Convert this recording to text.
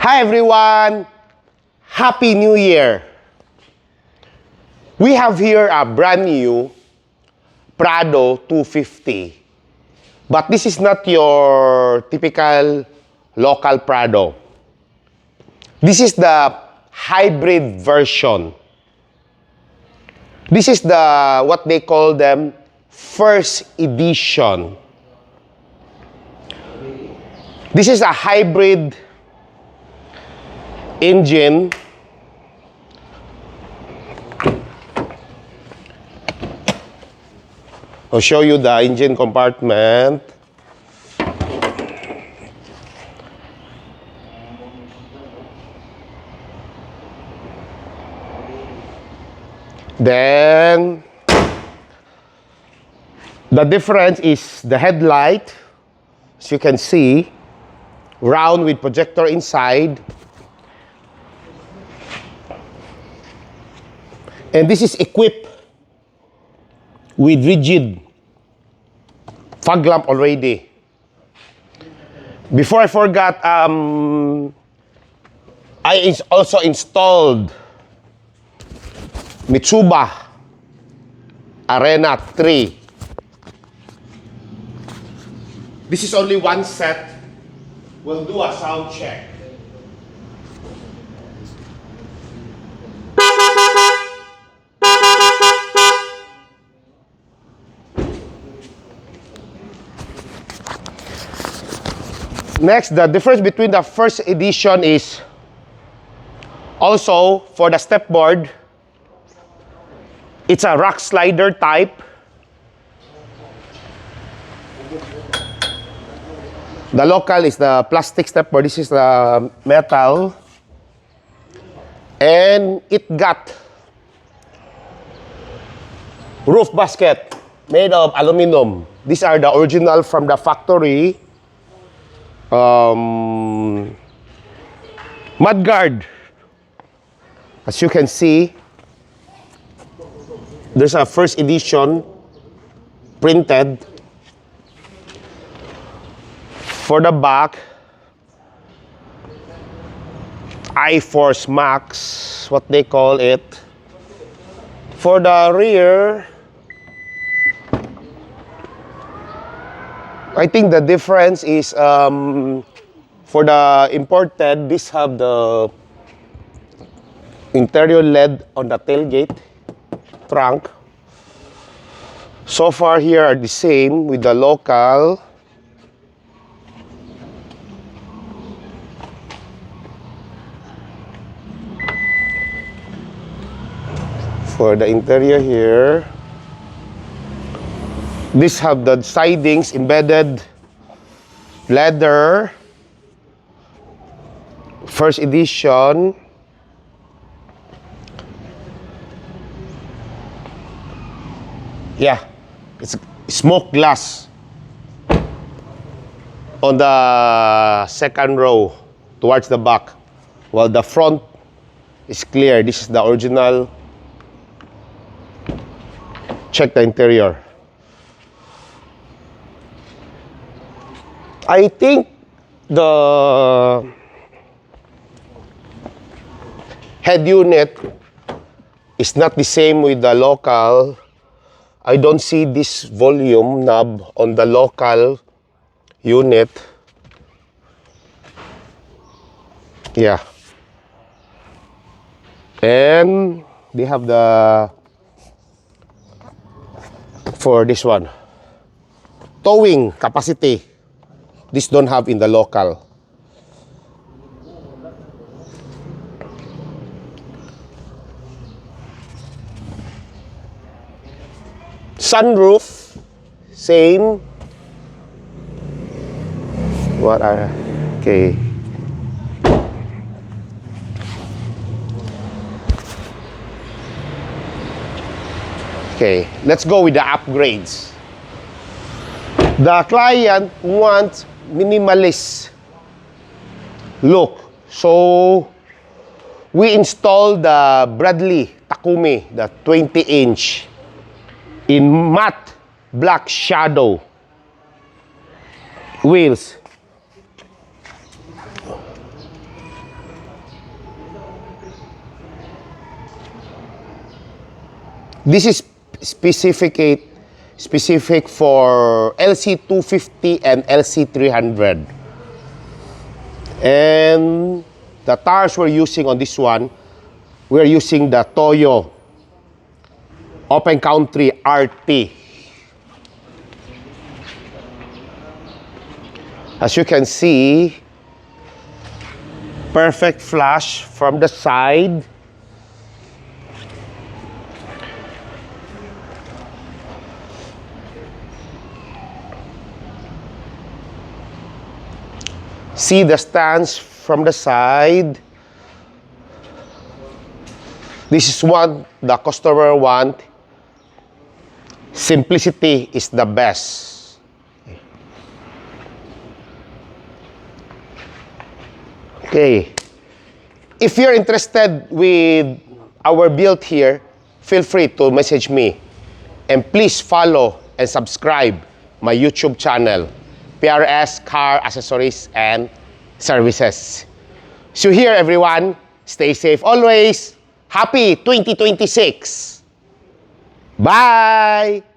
Hi everyone! Happy New Year! We have here a brand new Prado 250. But this is not your typical local Prado. This is the hybrid version. This is the, what they call them, first edition. This is a hybrid engine. I'll show you the engine compartment. Then the difference is the headlight, as you can see, round with projector inside. And this is equipped with rigid fog lamp already. Before I forgot, I also installed Mitsuba Arena 3. This is only one set. We'll do a sound check. Next, the difference between the first edition is also for the stepboard, it's a rock slider type. The local is the plastic stepboard. This is the metal. And it got roof basket made of aluminum. These are the original from the factory. Mudguard. As you can see, there's a first edition printed. For the back, I-Force Max, what they call it. For the rear, I think the difference is for the imported, these have the interior LED on the tailgate, trunk. So far here are the same with the local. For the interior here, these have the sidings, embedded leather, first edition. Yeah, it's smoked glass on the second row towards the back, while the front is clear. This is the original. Check the interior. I think the head unit is not the same with the local. I don't see this volume knob on the local unit. Yeah. And they have the, for this one, towing capacity. This don't have in the local. Sunroof, same. What are, okay. Okay, let's go with the upgrades. The client wants minimalist look. So, we installed the Bradley Takumi, the 20-inch in matte black shadow wheels. This is specific for LC250 and LC300. And the tires we're using on this one, we're using the Toyo Open Country RT. As you can see, perfect flush from the side. See the stance from the side. This is what the customer want. Simplicity is the best. Okay. If you're interested with our build here, feel free to message me. And please follow and subscribe my YouTube channel, PRS Car Accessories and Services. So here everyone, stay safe always. Happy 2026. Bye!